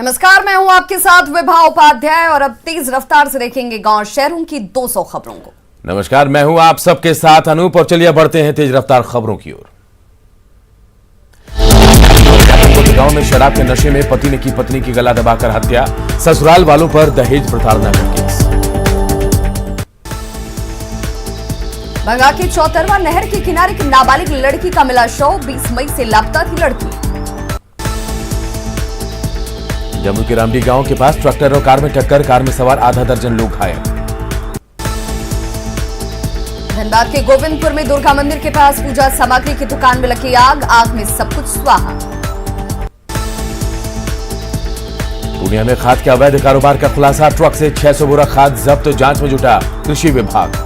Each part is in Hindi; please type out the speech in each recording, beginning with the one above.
नमस्कार, मैं हूं आपके साथ विभा उपाध्याय और अब तेज रफ्तार से देखेंगे गांव शहरों की 200 खबरों को। नमस्कार, मैं हूं आप सबके साथ अनूप और चलिए बढ़ते हैं तेज रफ्तार खबरों की ओर। गांव में शराब के नशे में पति ने की पत्नी की गला दबाकर हत्या, ससुराल वालों पर दहेज प्रताड़ना का केस। बंगा के चौतरवा नहर के किनारे की नाबालिग लड़की का मिला शव, 20 मई से लापता थी लड़की। जम्मू के रामडी गांव के पास ट्रैक्टर और कार में टक्कर, कार में सवार आधा दर्जन लोग घायल। धनबाद के गोविंदपुर में दुर्गा मंदिर के पास पूजा सामग्री की दुकान में लगी आग, आग में सब कुछ स्वाहा। पूर्णिया में खाद के अवैध कारोबार का खुलासा, ट्रक से 600 बोरा खाद जब्त, जांच में जुटा कृषि विभाग।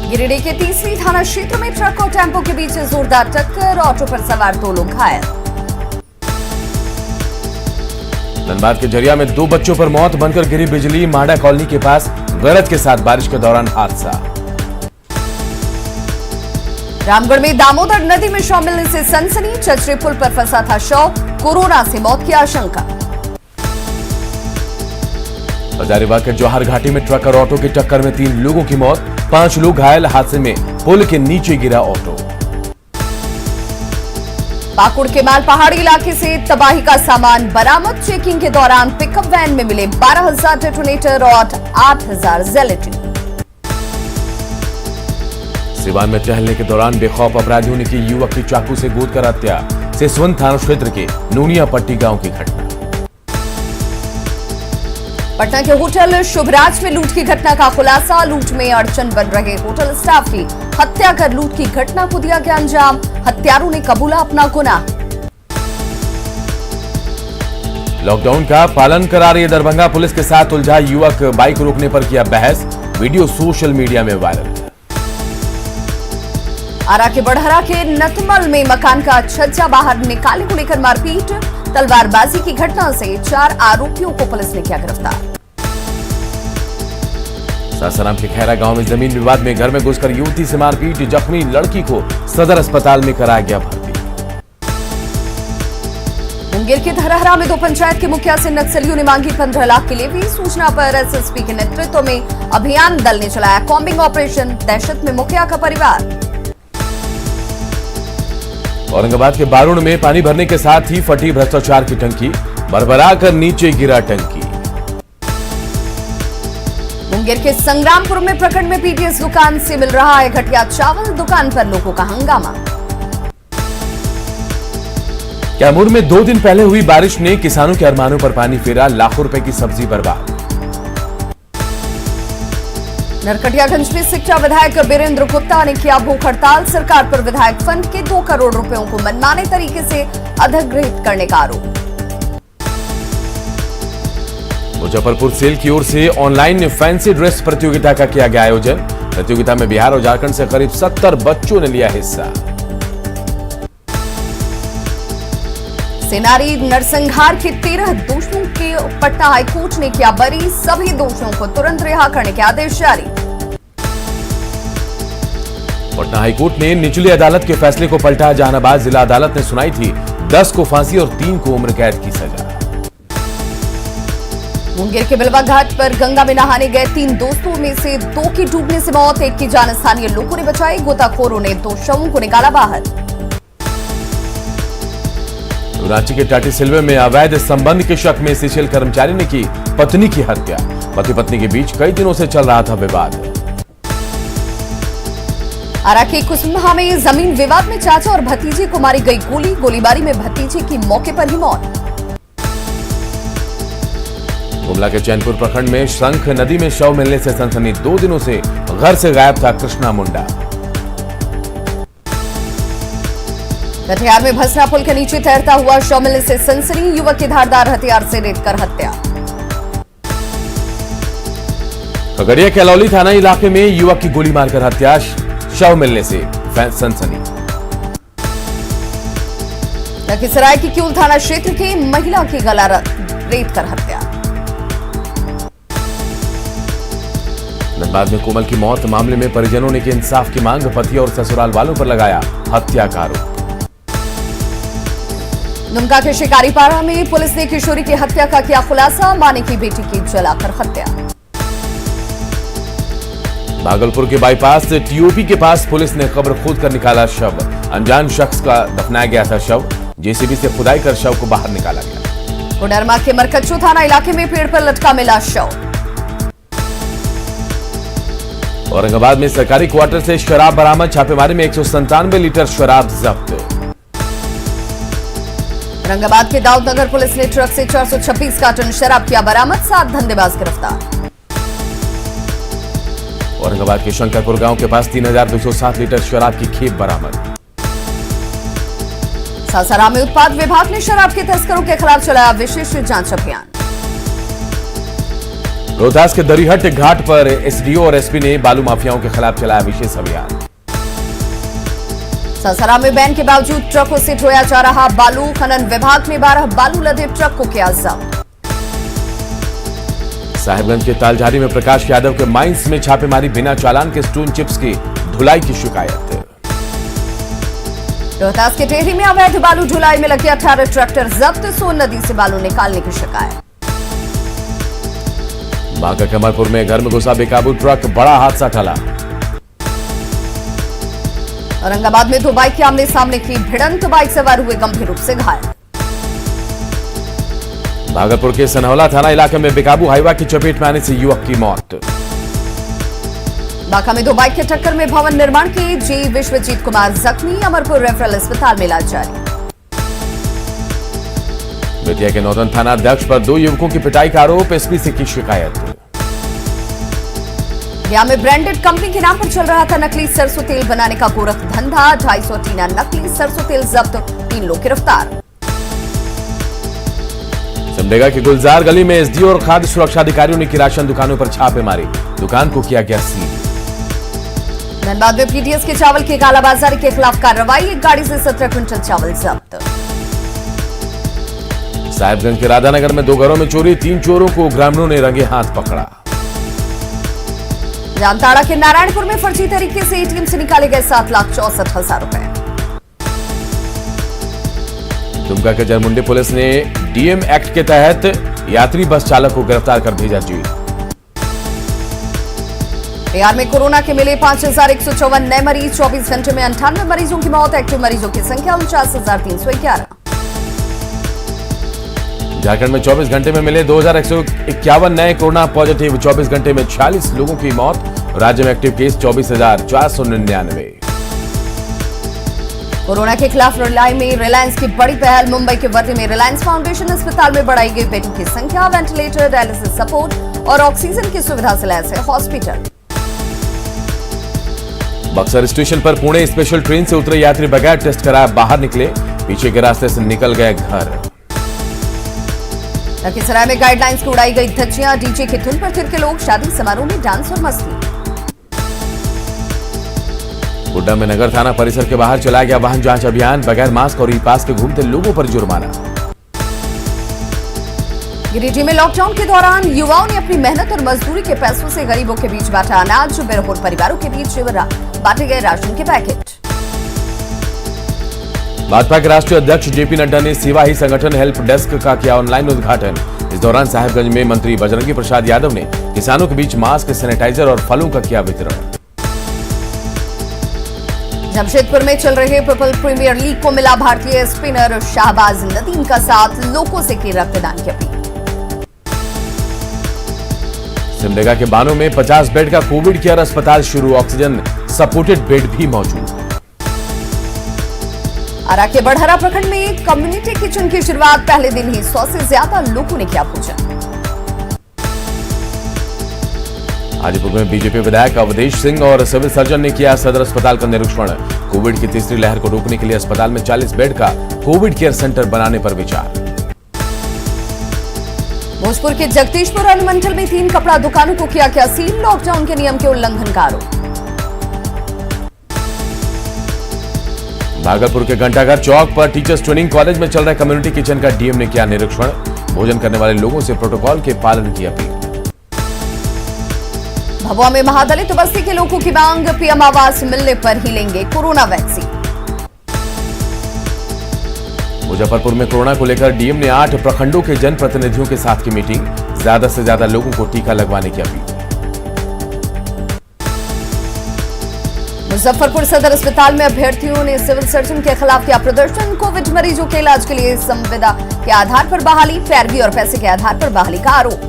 गिरिडीह के तीसरी थाना क्षेत्र में ट्रक और टेम्पो के बीच जोरदार टक्कर, ऑटो पर सवार 2 लोग घायल। धनबाद के झरिया में 2 बच्चों पर मौत, बनकर गिरी बिजली, माडा कॉलोनी के पास गरज के साथ बारिश के दौरान हादसा। रामगढ़ में दामोदर नदी में शव मिलने से सनसनी, चचरे पुल पर फंसा था शव, कोरोना से मौत की आशंका। हजारीबाग के जौहर घाटी में ट्रक और ऑटो की टक्कर में 3 लोगों की मौत, 5 लोग घायल, हादसे में पुल के नीचे गिरा ऑटो। पाकुड़ के माल पहाड़ी इलाके से तबाही का सामान बरामद, चेकिंग के दौरान पिकअप वैन में मिले 12,000 डेटोनेटर और 8,000 जिलेटिन। सिवान में टहलने के दौरान बेखौफ अपराधियों ने की युवक की चाकू से गोद कर हत्या, सिसवन थाना क्षेत्र के नूनिया पट्टी गांव की घटना। पटना के होटल शुभराज में लूट की घटना का खुलासा, लूट में अड़चन बन रहे होटल स्टाफ की हत्या कर लूट की घटना को दिया गया अंजाम, हत्यारों ने कबूला अपना गुनाह। लॉकडाउन का पालन करा रही दरभंगा पुलिस के साथ उलझा युवक, बाइक रोकने पर किया बहस, वीडियो सोशल मीडिया में वायरल। आरा के बड़हरा के नतमल में मकान का छज्जा बाहर निकालने को लेकर मारपीट, तलवारबाजी की घटना से 4 आरोपियों को पुलिस ने किया गिरफ्तार। सासाराम के खैरा गांव में जमीन विवाद में घर में घुसकर युवती से मारपीट, जख्मी लड़की को सदर अस्पताल में कराया गया भर्ती। मुंगेर के धरहरा में 2 पंचायत के मुखिया से नक्सलियों ने मांगी 15 लाख की लेवी, सूचना पर एसएसपी के नेतृत्व में अभियान दल ने चलाया कॉम्बिंग ऑपरेशन, दहशत में मुखिया का परिवार। औरंगाबाद के बारुण में पानी भरने के साथ ही फटी भ्रष्टाचार की टंकी, भरभरा कर नीचे गिरा टंकी। मुंगेर के संग्रामपुर में प्रखंड में पीडीएस दुकान से मिल रहा है घटिया चावल, दुकान पर लोगों का हंगामा। कैमूर में 2 दिन पहले हुई बारिश ने किसानों के अरमानों पर पानी फेरा, लाखों रुपए की सब्जी बर्बाद। नरकटियागंज में सिकटा विधायक बीरेंद्र गुप्ता ने किया भूख हड़ताल, सरकार पर विधायक फंड के 2 करोड़ रुपयों को मनमाने तरीके से अधिग्रहित करने का आरोप। मुजफ्फरपुर सेल की ओर से ऑनलाइन फैंसी ड्रेस प्रतियोगिता का किया गया आयोजन, प्रतियोगिता में बिहार और झारखंड से करीब 70 बच्चों ने लिया हिस्सा। सेनारी नरसंहार के 13 दोषियों के पटना हाईकोर्ट ने किया बरी, सभी दोषियों को तुरंत रिहा करने के आदेश जारी। पटना हाईकोर्ट ने निचली अदालत के फैसले को पलटा, जहानाबाद जिला अदालत ने सुनाई थी 10 को फांसी और 3 को उम्र कैद की सजा। मुंगेर के बिलवा घाट पर गंगा में नहाने गए 3 दोस्तों में से 2 की डूबने से मौत, 1 की जान स्थानीय लोगों ने बचाई, गोताखोरों ने 2 शवों को निकाला बाहर। रांची के टाटी सिलवे में अवैध संबंध के शक में सीसीएल कर्मचारी ने की पत्नी की हत्या, पति पत्नी के बीच कई दिनों से चल रहा था विवाद। आरा के कुसुम्हा में जमीन विवाद में चाचा और भतीजे को मारी गई गोली, गोलीबारी में भतीजे की मौके पर ही मौत। गुमला के चैनपुर प्रखंड में शंख नदी में शव मिलने से सनसनी, 2 दिनों से घर से गायब था कृष्णा मुंडा। कटिहार में भसरा पुल के नीचे तैरता हुआ शव मिलने से सनसनी, युवक की धारदार हथियार से रेतकर हत्या। खगड़िया के अलौली थाना इलाके में युवक की गोली मारकर हत्या, शव मिलने से सनसनी। लखीसराय की क्यूल थाना क्षेत्र की महिला की गला रेतकर हत्या। धनबाद में कोमल की मौत मामले में परिजनों ने की इंसाफ की मांग, पति और ससुराल वालों पर लगाया हत्या का आरोप। दुमका के शिकारीपाड़ा में पुलिस ने किशोरी की हत्या का किया खुलासा, माने की बेटी की जलाकर हत्या। भागलपुर के बाईपास से टीओपी के पास पुलिस ने कब्र खोद कर निकाला शव। अनजान शख्स का दफनाया गया था शव। जेसीबी से खुदाई कर शव को बाहर निकाला गया। कोडरमा के मरकच्चू थाना इलाके में पेड़ पर लटका मिला शव। औरंगाबाद में सरकारी क्वार्टर से शराब बरामद, छापेमारी में 197 लीटर शराब जब्त। औरंगाबाद के दाऊदनगर पुलिस ने ट्रक से 426 कार्टन शराब किया बरामद, 7 धंधेबाज गिरफ्तार। औरंगाबाद के शंकरपुर गांव के पास 3207 लीटर शराब की खेप बरामद। सासाराम में उत्पाद विभाग ने शराब के तस्करों के खिलाफ चलाया विशेष जांच अभियान। रोहतास के दरिहट घाट पर एसडीओ और एसपी ने बालू माफियाओं के खिलाफ चलाया विशेष अभियान। सासाराम में बैन के बावजूद ट्रकों से ढोया जा रहा बालू, खनन विभाग ने 12 बालू लदे ट्रक को किया जब्त। साहिबगंज के तालझारी में प्रकाश यादव के माइंस में छापेमारी, बिना चालान के स्टोन चिप्स की ढुलाई की शिकायत। रोहतास के टेहरी में अवैध बालू ढुलाई में लगे 18 ट्रैक्टर जब्त, सोन नदी से बालू निकालने की शिकायत। बांका कमरपुर में घर में घुसा बेकाबू ट्रक, बड़ा हादसा टला। औरंगाबाद में 2 बाइक के आमने सामने की भिड़ंत, बाइक सवार हुए गंभीर रूप से घायल। भागलपुर के सनहौला थाना इलाके में बेकाबू हाईवा की चपेट में आने से युवक की मौत। बांका में 2 बाइक के टक्कर में भवन निर्माण के जी विश्वजीत कुमार जख्मी, अमरपुर रेफरल अस्पताल में इलाज जारी। बेतिया के नौतन थाना अध्यक्ष पर 2 युवकों की पिटाई का आरोप, एसपी से की शिकायत। गया में ब्रांडेड कंपनी के नाम पर चल रहा था नकली सरसों तेल बनाने का गोरख धंधा, 250 टीना नकली सरसों तेल जब्त, 3 लोग गिरफ्तार। सिमडेगा की गुलजार गली में एसडीओ और खाद्य सुरक्षा अधिकारियों ने की राशन दुकानों पर छापे मारी, दुकान को किया गया सील। धनबाद में पीटीएस के चावल की कालाबाजारी के खिलाफ कार्रवाई, एक गाड़ी से 17 क्विंटल चावल जब्त। साहिबगंज के राधानगर में 2 घरों में चोरी, 3 चोरों को ग्रामीणों ने रंगे हाथ पकड़ा। जामताड़ा के नारायणपुर में फर्जी तरीके से एटीएम से निकाले गए 7,64,000 रुपए। दुमका के जरमुंडी पुलिस ने डीएम एक्ट के तहत यात्री बस चालक को गिरफ्तार कर भेजा जेल। बिहार में कोरोना के मिले 5,154 नए मरीज, 24 घंटे में 98 मरीजों की मौत, एक्टिव मरीजों की संख्या 49,311। झारखंड में 24 घंटे में मिले 2,151 नए कोरोना पॉजिटिव, 24 घंटे में 46 लोगों की मौत, राज्य में एक्टिव केस 24,499। कोरोना के खिलाफ लड़ाई में रिलायंस की बड़ी पहल, मुंबई के वर्ली में रिलायंस फाउंडेशन अस्पताल में बढ़ाई गई बेडों की संख्या, वेंटिलेटर, डायलिसिस सपोर्ट और ऑक्सीजन की सुविधा से लैस है हॉस्पिटल। बक्सर स्टेशन पर पुणे स्पेशल ट्रेन से उतरे यात्री बगैर टेस्ट कराए बाहर निकले, पीछे के रास्ते से निकल गए घर। लखीसराय में गाइडलाइंस की उड़ाई गई धज्जियां, डीजे की धुन पर थिरके लोग, शादी समारोह में डांस और मस्ती। गोड्डा में नगर थाना परिसर के बाहर चलाया गया वाहन जांच अभियान, बगैर मास्क और ई पास के घूमते लोगों पर जुर्माना। गिरिडीह में लॉकडाउन के दौरान युवाओं ने अपनी मेहनत और मजदूरी के पैसों से गरीबों के बीच बांटा अनाज, बेरहूर परिवारों के बीच बांटे गए राशन के पैकेट। भाजपा के राष्ट्रीय अध्यक्ष जेपी नड्डा ने सेवा ही संगठन हेल्प डेस्क का किया ऑनलाइन उद्घाटन। इस दौरान साहिबगंज में मंत्री बजरंगी प्रसाद यादव ने किसानों के बीच मास्क, सैनिटाइजर और फलों का किया वितरण। जमशेदपुर में चल रहे पीपल प्रीमियर लीग को मिला भारतीय स्पिनर शाहबाज नदीम का साथ, लोगों से की रक्तदान की अपील। सिमडेगा के बानो में 50 बेड का कोविड केयर अस्पताल शुरू, ऑक्सीजन सपोर्टेड बेड भी मौजूद। आरा के बढ़हरा प्रखंड में कम्युनिटी किचन की शुरुआत, पहले दिन ही 100 से ज्यादा लोगों ने किया भोजन। हाजीपुर में बीजेपी विधायक अवधेश सिंह और सिविल सर्जन ने किया सदर अस्पताल का निरीक्षण, कोविड की तीसरी लहर को रोकने के लिए अस्पताल में 40 बेड का कोविड केयर सेंटर बनाने पर विचार। भोजपुर के जगदीशपुर अनुमंडल में 3 कपड़ा दुकानों को किया गया सील, लॉकडाउन के नियम के उल्लंघन का आरोप। भागलपुर के घंटाघर चौक पर टीचर्स ट्रेनिंग कॉलेज में चल रहे कम्युनिटी किचन का डीएम ने किया निरीक्षण, भोजन करने वाले लोगों से प्रोटोकॉल के पालन की अपील। भभुआ में महादलित बस्ती के लोगों की मांग, पीएम आवास मिलने पर ही लेंगे कोरोना वैक्सीन। मुजफ्फरपुर में कोरोना को लेकर डीएम ने 8 प्रखंडों के जनप्रतिनिधियों के साथ की मीटिंग, ज्यादा से ज्यादा लोगों को टीका लगवाने की अपील। मुजफ्फरपुर सदर अस्पताल में अभ्यर्थियों ने सिविल सर्जन के खिलाफ किया प्रदर्शन। कोविड मरीजों के इलाज के लिए संविदा के आधार पर बहाली, पैरवी और पैसे के आधार पर बहाली का आरोप।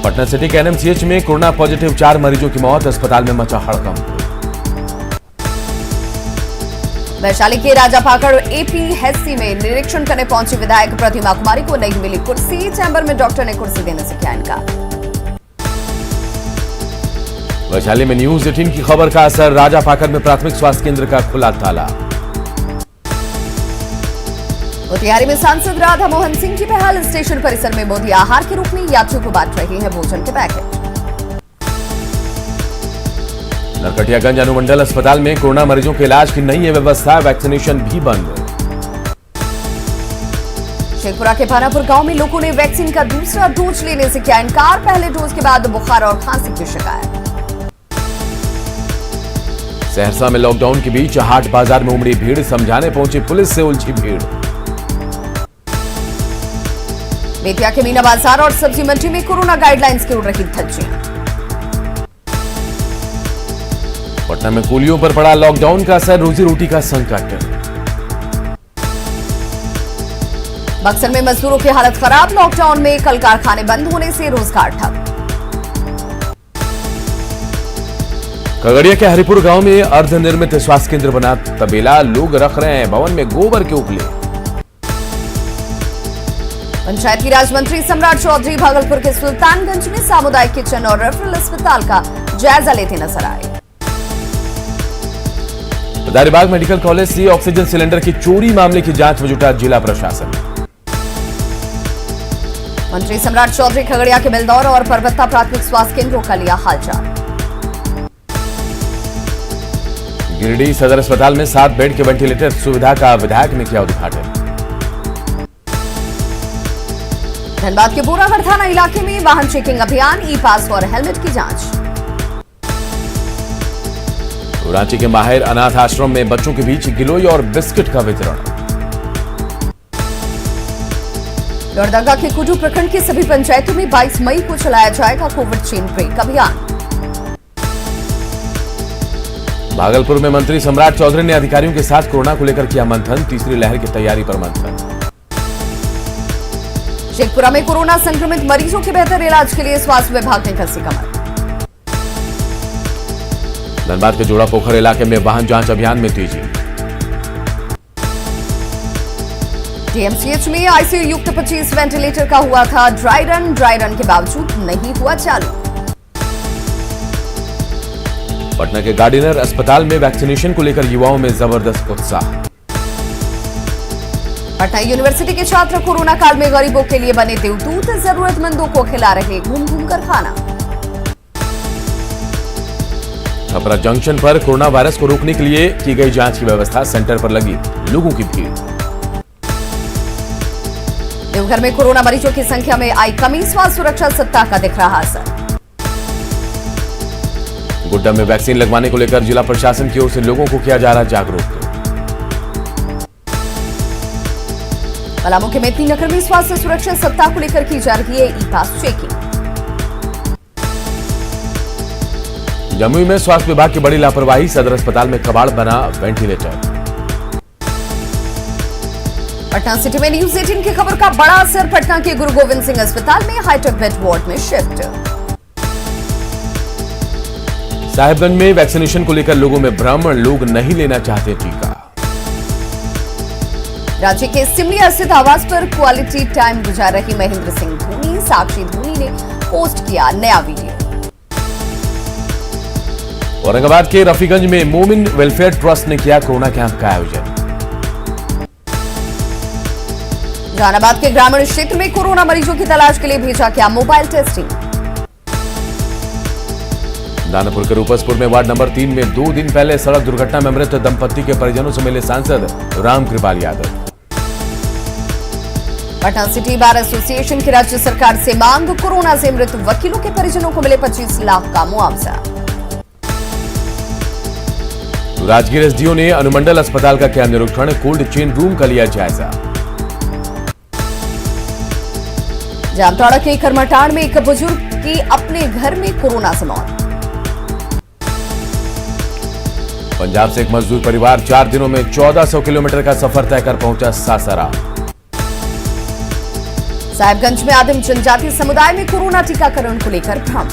पटना सिटी के एनएमसीएच में कोरोना पॉजिटिव 4 मरीजों की मौत, अस्पताल में मचा हड़कंप। वैशाली के राजापाकड़ एपीएससी में निरीक्षण करने पहुंची विधायक प्रतिमा कुमारी को नहीं मिली कुर्सी, चैम्बर में डॉक्टर ने कुर्सी देने से किया इनकार। वैशाली में न्यूज 18 की खबर का असर, राजापाकड़ में प्राथमिक स्वास्थ्य केंद्र का खुला ताला। मोतिहारी में सांसद राधा मोहन सिंह की पहल, स्टेशन परिसर में मोदी आहार के रूप में यात्रियों को बांट रहे हैं भोजन के पैकेट। नरकटियागंज अनुमंडल अस्पताल में कोरोना मरीजों के इलाज की नई व्यवस्था, वैक्सीनेशन भी बंद। शेखपुरा के पानापुर गांव में लोगों ने वैक्सीन का दूसरा डोज लेने से किया इनकार, पहले डोज के बाद बुखार और खांसी की शिकायत। सहरसा में लॉकडाउन के बीच हाट बाजार में उमड़ी भीड़, समझाने पहुंची पुलिस से उलझी भीड़। बेतिया के मीना बाजार और सब्जी मंडी में कोरोना गाइडलाइंस की उड़ रही धज्जियां। पटना में कूलियों पर पड़ा लॉकडाउन का असर, रोजी रोटी का संकट। बक्सर में मजदूरों की हालत खराब, लॉकडाउन में कल कारखाने बंद होने से रोजगार ठप। खगड़िया के हरिपुर गांव में अर्धनिर्मित स्वास्थ्य केंद्र बना तबेला, लोग रख रहे हैं भवन में गोबर के उपले। पंचायती राज मंत्री सम्राट चौधरी भागलपुर के सुल्तानगंज में सामुदायिक किचन और रेफरल अस्पताल का जायजा लेते नजर आए। हजारीबाग मेडिकल कॉलेज से ऑक्सीजन सिलेंडर की चोरी मामले की जांच में जुटा जिला प्रशासन। मंत्री सम्राट चौधरी खगड़िया के बेलदौर और परबत्ता प्राथमिक स्वास्थ्य केंद्रों का लिया हालचाल। गिरिडीह सदर अस्पताल में 7 बेड के वेंटिलेटर सुविधा का विधायक ने किया उद्घाटन। धनबाद के बोरागढ़ थाना इलाके में वाहन चेकिंग अभियान, ई पास और हेलमेट की जांच। रांची के माहिर अनाथ आश्रम में बच्चों के बीच गिलोय और बिस्किट का वितरण। लोहरदगा के कुडू प्रखंड की सभी पंचायतों में 22 मई को चलाया जाएगा कोविड चेन ब्रेक अभियान। भागलपुर में मंत्री सम्राट चौधरी ने अधिकारियों के साथ कोरोना को लेकर किया मंथन, तीसरी लहर की तैयारी पर मंथन। शेखपुरा में कोरोना संक्रमित मरीजों के बेहतर इलाज के लिए स्वास्थ्य विभाग ने कसी कमर। धनबाद के जोड़ापोखर इलाके में वाहन जांच अभियान में तेजी। डीएमसीएच में आईसीयू युक्त 25 वेंटिलेटर का हुआ था ड्राई रन के बावजूद नहीं हुआ चालू। पटना के गार्डिनर अस्पताल में वैक्सीनेशन को लेकर युवाओं में जबरदस्त उत्साह। पटना यूनिवर्सिटी के छात्र कोरोना काल में गरीबों के लिए बने देवदूत, जरूरतमंदों को खिला रहे घूम घूम कर खाना। छपरा जंक्शन पर कोरोना वायरस को रोकने के लिए की गई जांच की व्यवस्था, सेंटर पर लगी लोगों की भीड़। देवघर में कोरोना मरीजों की संख्या में आई कमी, स्वास्थ्य सुरक्षा सप्ताह का दिख रहा असर। गोड्डा में वैक्सीन लगवाने को लेकर जिला प्रशासन की ओर से लोगों को किया जा रहा जागरूक। पलामू के मेदिनी नगर में स्वास्थ्य सुरक्षा सप्ताह को लेकर की जा रही है ई पास चेकिंग। जमुई में स्वास्थ्य विभाग की बड़ी लापरवाही, सदर अस्पताल में कबाड़ बना वेंटिलेटर। पटना सिटी में न्यूज 18 की खबर का बड़ा असर, पटना के गुरु गोविंद सिंह अस्पताल में हाईटेक बेड वार्ड में शिफ्ट। साहिबगंज में वैक्सीनेशन को लेकर लोगों में भ्रम, लोग नहीं लेना चाहते टीका। राज्य के सिमलिया स्थित आवास पर क्वालिटी टाइम गुजार रही महेंद्र सिंह धोनी, साक्षी धोनी ने पोस्ट किया नया वीडियो। औरंगाबाद के रफीगंज में मोमिन वेलफेयर ट्रस्ट ने किया कोरोना कैंप का आयोजन। जहानाबाद के ग्रामीण क्षेत्र में कोरोना मरीजों की तलाश के लिए भेजा गया मोबाइल टेस्टिंग। दानापुर के रूपसपुर में वार्ड नंबर 3 में 2 दिन पहले सड़क दुर्घटना में मृत दंपति के परिजनों से मिले सांसद Ramkripal Yadav. Patna city bar association की राज्य सरकार से मांग, कोरोना से मृत वकीलों के परिजनों को मिले 25 लाख का मुआवजा। राजगीर एसडीओ ने अनुमंडल अस्पताल का किया निरीक्षण, कोल्ड चेन रूम का लिया जायजा। जामताड़ा के करमटाड़ में एक बुजुर्ग की अपने घर में कोरोना से मौत। पंजाब से एक मजदूर परिवार 4 दिनों में 1400 किलोमीटर का सफर तय कर पहुंचा सासाराम। साहिबगंज में आदिम जनजाति समुदाय में कोरोना टीकाकरण को लेकर भ्रम।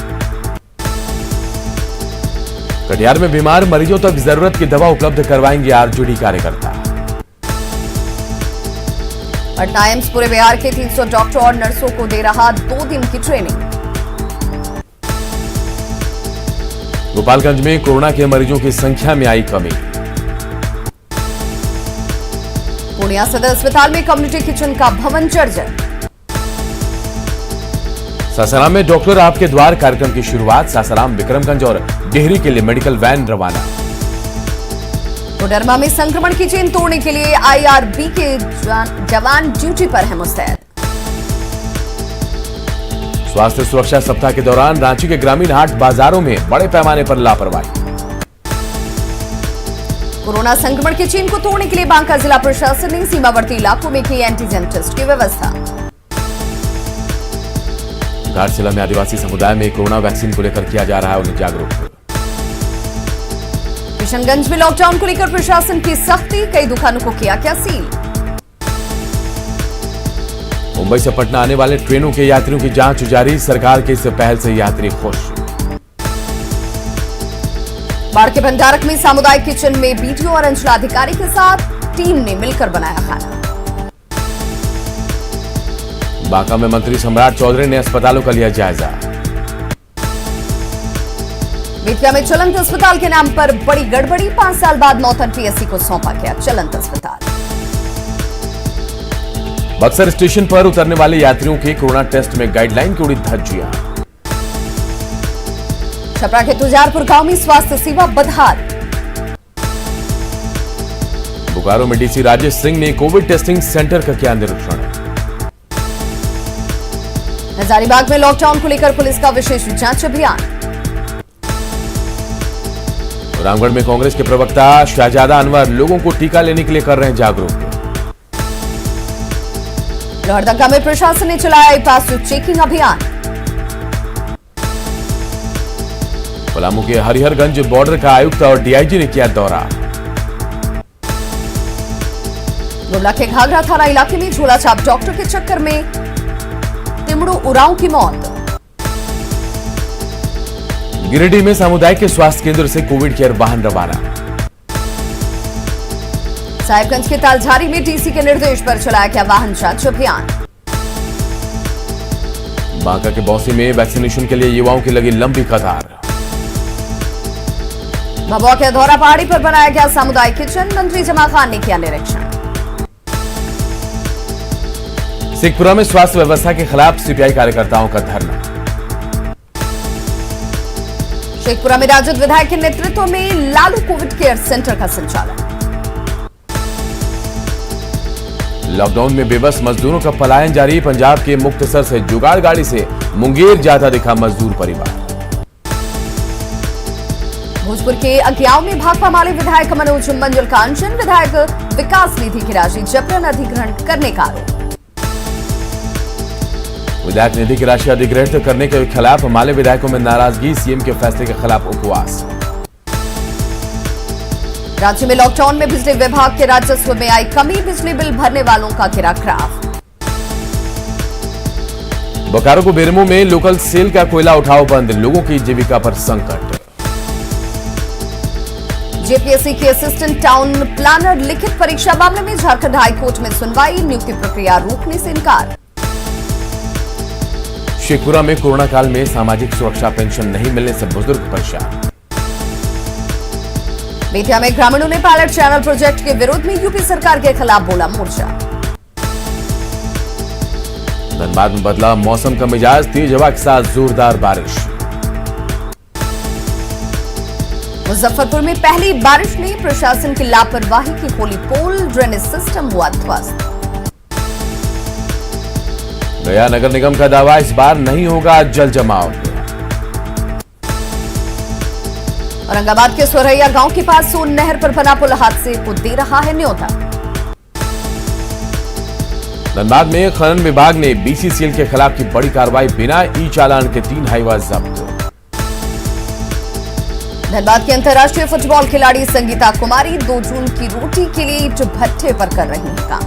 कटिहार में बीमार मरीजों तक जरूरत की दवा उपलब्ध करवाएंगे आरजेडी कार्यकर्ता। पटना एम्स पूरे बिहार के 300 डॉक्टर और नर्सों को दे रहा 2 दिन की ट्रेनिंग। गोपालगंज में कोरोना के मरीजों की संख्या में आई कमी। पूर्णिया सदर अस्पताल में कम्युनिटी किचन का भवन जर्जर। सासाराम में डॉक्टर आपके द्वार कार्यक्रम की शुरुआत, सासाराम, विक्रमगंज और डेहरी के लिए मेडिकल वैन रवाना। कोडरमा में संक्रमण की चेन तोड़ने के लिए आईआरबी के जवान ड्यूटी पर है मुस्तैद। स्वास्थ्य सुरक्षा सप्ताह के दौरान रांची के ग्रामीण हाट बाजारों में बड़े पैमाने पर लापरवाही। कोरोना संक्रमण की चेन को तोड़ने के लिए बांका जिला प्रशासन ने सीमावर्ती इलाकों में की एंटीजन टेस्ट की व्यवस्था। घाटशिला में आदिवासी समुदाय में कोरोना वैक्सीन को लेकर किया जा रहा है उन्हें जागरूक। किशनगंज में लॉकडाउन को लेकर प्रशासन की सख्ती, कई दुकानों को किया क्या सील। मुंबई से पटना आने वाले ट्रेनों के यात्रियों की जांच जारी, सरकार की इस पहल से यात्री खुश। बाढ़ के भंडारक में सामुदायिक किचन में बीडीओ और अंचलाधिकारी के साथ टीम ने मिलकर बनाया खाना। बांका में मंत्री सम्राट चौधरी ने अस्पतालों का लिया जायजा। बेतिया में चलंत अस्पताल के नाम पर बड़ी गड़बड़ी, 5 साल बाद नौतन पीएससी को सौंपा गया चलंत अस्पताल। बक्सर स्टेशन पर उतरने वाले यात्रियों के कोरोना टेस्ट में गाइडलाइन की उड़ी धज्जियां। छपरा के तुजारपुर गांव में स्वास्थ्य सेवा बदहाल। बोकारो में डीसी राजेश सिंह ने कोविड टेस्टिंग सेंटर का किया निरीक्षण। हजारीबाग में लॉकडाउन को लेकर पुलिस का विशेष जांच अभियान। रामगढ़ में कांग्रेस के प्रवक्ता शहजादा अनवर लोगों को टीका लेने के लिए कर रहे हैं जागरूक। लोहरदगा में प्रशासन ने चलाया ई पास चेकिंग अभियान। पलामू के हरिहरगंज बॉर्डर का आयुक्त और डीआईजी ने किया दौरा। गुमला के घाघरा थाना इलाके में झोला छाप डॉक्टर के चक्कर में तिमड़ू उरांव की मौत। गिरिडीह में सामुदायिक के स्वास्थ्य केंद्र से कोविड केयर वाहन रवाना। साहिबगंज के तालझारी में डीसी के निर्देश पर चलाया गया वाहन जांच अभियान। बांका के बौंसी में वैक्सीनेशन के लिए युवाओं की लगी लंबी कतार। भभुआ के धौरा पहाड़ी पर बनाया गया सामुदायिक किचन, मंत्री जमा खान ने किया निरीक्षण। शेखपुरा में स्वास्थ्य व्यवस्था के खिलाफ सीपीआई कार्यकर्ताओं का धरना। शेखपुरा में राजद विधायक के नेतृत्व में लालू कोविड केयर सेंटर का संचालन। लॉकडाउन में बेबस मजदूरों का पलायन जारी, पंजाब के मुक्तसर से जुगाड़ गाड़ी से मुंगेर जाता दिखा मजदूर परिवार। भोजपुर के अज्ञाव में भाकपा माले विधायक मनोज मंजुल का अनशन, विधायक विकास निधि की राशि जबरन अधिग्रहण करने का आरोप। विधायक निधि की राशि अधिग्रहित करने के खिलाफ माले विधायकों में नाराजगी, सीएम के फैसले के खिलाफ उपवास। राज्य में लॉकडाउन में बिजली विभाग के राजस्व में आई कमी, बिजली बिल भरने वालों का गिरा ग्राफ। बोकारो को बेरमो में लोकल सेल का कोयला उठाव बंद, लोगों की जीविका पर संकट। जेपीएससी के असिस्टेंट टाउन प्लानर लिखित परीक्षा मामले में झारखंड हाईकोर्ट में सुनवाई, नियुक्ति प्रक्रिया रोकने से इनकार। शेखपुरा में कोरोना काल में सामाजिक सुरक्षा पेंशन नहीं मिलने से बुजुर्ग परेशान। बेतिया में ग्रामीणों ने पायलट चैनल प्रोजेक्ट के विरोध में यूपी सरकार के खिलाफ बोला मोर्चा। धनबाद में बदला मौसम का मिजाज, तेज हवा के साथ जोरदार बारिश। मुजफ्फरपुर में पहली बारिश में प्रशासन की लापरवाही की खोली पोल, ड्रेनेज सिस्टम हुआ ध्वस्त। गया नगर निगम का दावा, इस बार नहीं होगा जल जमाव। औरंगाबाद के सोरैया गांव के पास सोन नहर पर बना पुल हादसे को दे रहा है न्योता। धनबाद में खनन विभाग ने बीसीसीएल के खिलाफ की बड़ी कार्रवाई, बिना ई चालान के 3 हाईवा जब्त। धनबाद की अंतर्राष्ट्रीय फुटबॉल खिलाड़ी संगीता कुमारी 2 जून की रोटी के लिए ईंट भट्ठे पर कर रही हैं काम।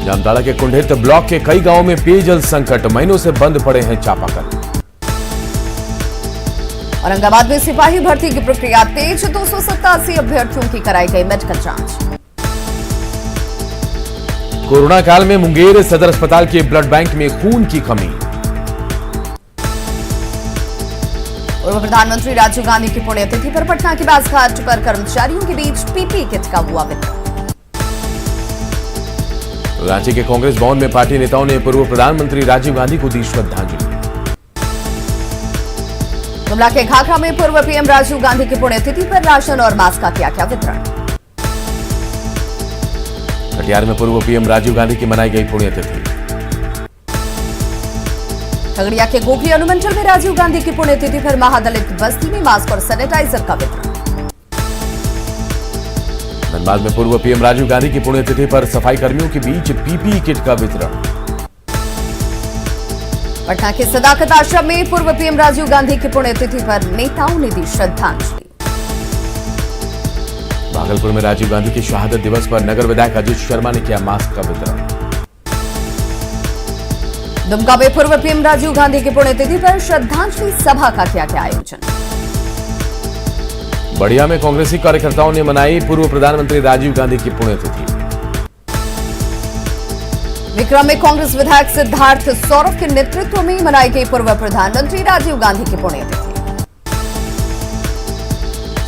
जामताड़ा के कुंडेत ब्लॉक के कई गांवों में पेयजल संकट, महीनों से बंद पड़े हैं चापाकल। औरंगाबाद में सिपाही भर्ती की प्रक्रिया तेज, 287 अभ्यर्थियों की कराई गई मेडिकल जांच। कोरोना काल में मुंगेर सदर अस्पताल के ब्लड बैंक में खून की कमी। पूर्व प्रधानमंत्री राजीव गांधी की पुण्यतिथि पर पटना के बासघाट पर कर्मचारियों के बीच पीपीई किट का हुआ वितरण। रांची के कांग्रेस भवन में पार्टी नेताओं ने पूर्व प्रधानमंत्री राजीव गांधी को दी श्रद्धांजलि। गुमला के घाघरा में पूर्व पीएम राजीव गांधी की पुण्यतिथि पर राशन और मास्क का किया वितरण। कटिहार में पूर्व पीएम राजीव गांधी की मनाई गई पुण्यतिथि। खगड़िया के गोखली अनुमंडल में राजीव गांधी की पुण्यतिथि पर महादलित बस्ती में मास्क और सैनिटाइजर का वितरण। धनबाद में पूर्व पीएम राजीव गांधी की पुण्यतिथि पर सफाई कर्मियों के बीच पीपीई किट का वितरण। पटना के सदाकत आश्रम में पूर्व पीएम राजीव गांधी की पुण्यतिथि पर नेताओं ने दी श्रद्धांजलि। भागलपुर में राजीव गांधी की शहादत दिवस पर नगर विधायक अजीत शर्मा ने किया मास्क का वितरण। दुमका में पूर्व पीएम राजीव गांधी की पुण्यतिथि पर श्रद्धांजलि सभा का किया गया आयोजन। बढ़िया में कांग्रेसी कार्यकर्ताओं ने मनाई पूर्व प्रधानमंत्री राजीव गांधी की पुण्यतिथि। विक्रम में कांग्रेस विधायक सिद्धार्थ सौरभ के नेतृत्व में मनाई गई पूर्व प्रधानमंत्री राजीव गांधी की पुण्यतिथि।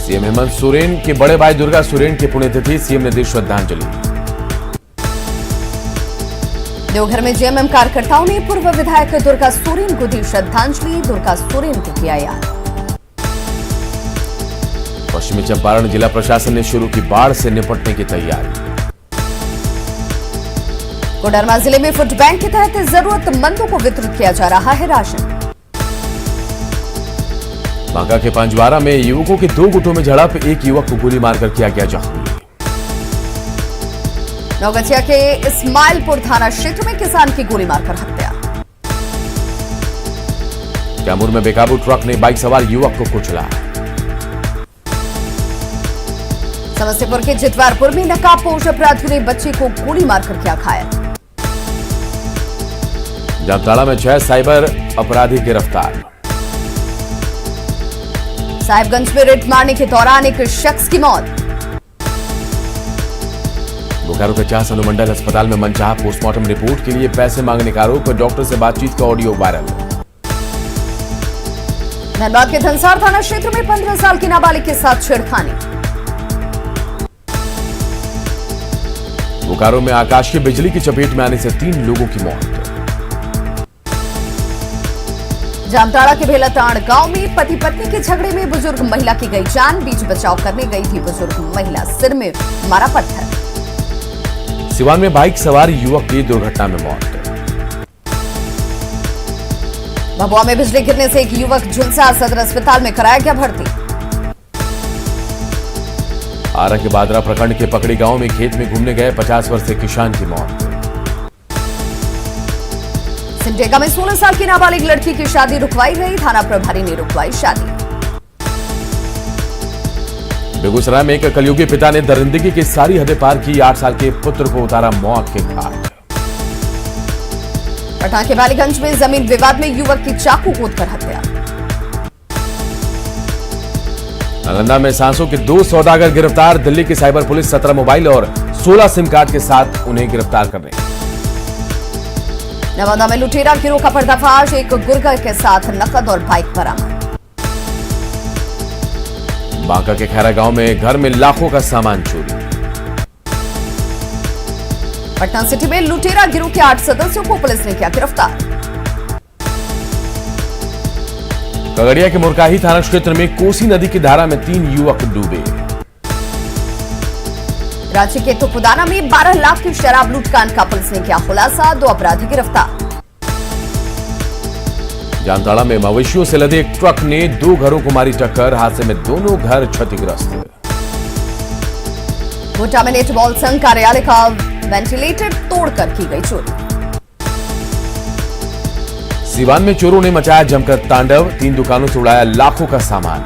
सीएम हेमंत सोरेन के बड़े भाई दुर्गा सोरेन की पुण्यतिथि, सीएम ने दी श्रद्धांजलि। देवघर में जेएमएम कार्यकर्ताओं ने पूर्व विधायक दुर्गा सोरेन को दी श्रद्धांजलि। दुर्गा सोरेन को किया याद। पश्चिमी चंपारण जिला प्रशासन ने शुरू की बाढ़ से निपटने की तैयारी। कोडरमा जिले में फूड बैंक के तहत जरूरतमंदों को वितरित किया जा रहा है राशन। बांका के पंजवारा में युवकों के 2 गुटों में झड़प, एक युवक को गोली मारकर किया गया जख्मी। नौगछिया के इस्माइलपुर थाना क्षेत्र में किसान की गोली मारकर हत्या। कैमूर में बेकाबू ट्रक ने बाइक सवार युवक को कुचला। समस्तीपुर के जितवारपुर में नकाबपोश अपराधियों ने बच्चे को गोली मारकर किया घायल। जामताड़ा में 6 साइबर अपराधी गिरफ्तार। साहिबगंज में रेड मारने के दौरान एक शख्स की मौत। बोकारो के चास अनुमंडल अस्पताल में मनचाहा पोस्टमार्टम रिपोर्ट के लिए पैसे मांगने का आरोप, डॉक्टर से बातचीत का ऑडियो वायरल। धनबाद के धनसार थाना क्षेत्र में 15 साल की नाबालिग के साथ छेड़खानी। बोकारो में आकाशीय बिजली की चपेट में आने से 3 लोगों की मौत। जामताड़ा के भेलाताड़ गांव में पति पत्नी के झगड़े में बुजुर्ग महिला की गई जान। बीच बचाव करने गई थी बुजुर्ग महिला, सिर में मारा पत्थर। सिवान में बाइक सवार युवक की दुर्घटना में मौत। भभुआ में बिजली गिरने से एक युवक झुलसा, सदर अस्पताल में कराया गया भर्ती। आरा के बादरा प्रखंड के पकड़ी गांव में खेत में घूमने गए 50 वर्षीय किसान की मौत। सिमडेगा में 16 साल की नाबालिग लड़की की शादी रुकवाई गई, थाना प्रभारी ने रुकवाई शादी। बेगूसराय में एक कलयुगी पिता ने दरिंदगी की सारी हदें पार की, 8 साल के पुत्र को उतारा मौत के घाट। पटना के बालीगंज में जमीन विवाद में युवक की चाकू कूदकर हत्या। नालंदा में सांसों के 2 सौदागर गिरफ्तार, दिल्ली की साइबर पुलिस 17 मोबाइल और 16 सिम कार्ड के साथ उन्हें गिरफ्तार कर रही। नवादा में लुटेरा गिरोह का पर्दाफाश, एक गुर्गर के साथ नकद और बाइक बरामद। बांका के खैरा गांव में घर में लाखों का सामान चोरी। पटना सिटी में लुटेरा गिरोह के 8 सदस्यों को पुलिस ने किया गिरफ्तार। खगड़िया के मुरकाही थाना क्षेत्र में कोसी नदी की धारा में 3 युवक डूबे। रांची के तुपुदाना में 12 लाख की शराब लूटकांड का पुलिस ने किया खुलासा, 2 अपराधी गिरफ्तार। जामताड़ा में मवेशियों से लदे एक ट्रक ने 2 घरों को मारी टक्कर। हादसे में दोनों घर क्षतिग्रस्त। गोड्डा में नेटबॉल संघ कार्यालय का वेंटिलेटर तोड़कर की गई चोरी। सीवान में चोरों ने मचाया जमकर तांडव। 3 दुकानों से उड़ाया लाखों का सामान।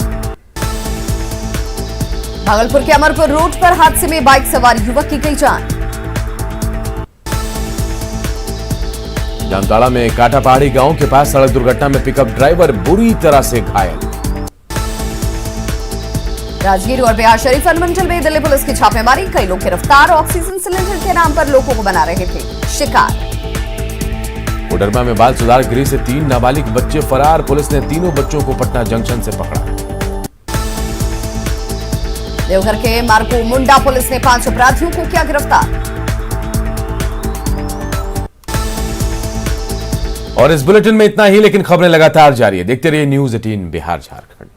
भागलपुर के अमरपुर रोड पर हादसे में बाइक सवार युवक की गई जान। जामताड़ा में काटा पहाड़ी गांव के पास सड़क दुर्घटना में पिकअप ड्राइवर बुरी तरह से घायल। राजगीर और बिहार शरीफ अनुमंडल में दिल्ली पुलिस की छापेमारी। कई लोग गिरफ्तार। ऑक्सीजन सिलेंडर के नाम पर लोगों को बना रहे थे शिकार। कोडरमा में बाल सुधार गृह से 3 नाबालिग बच्चे फरार। पुलिस ने तीनों बच्चों को पटना जंक्शन से पकड़ा। देवघर के मार्को मुंडा पुलिस ने 5 अपराधियों को किया गिरफ्तार। और इस बुलेटिन में इतना ही, लेकिन खबरें लगातार जारी है। देखते रहिए न्यूज़ 18 बिहार झारखंड।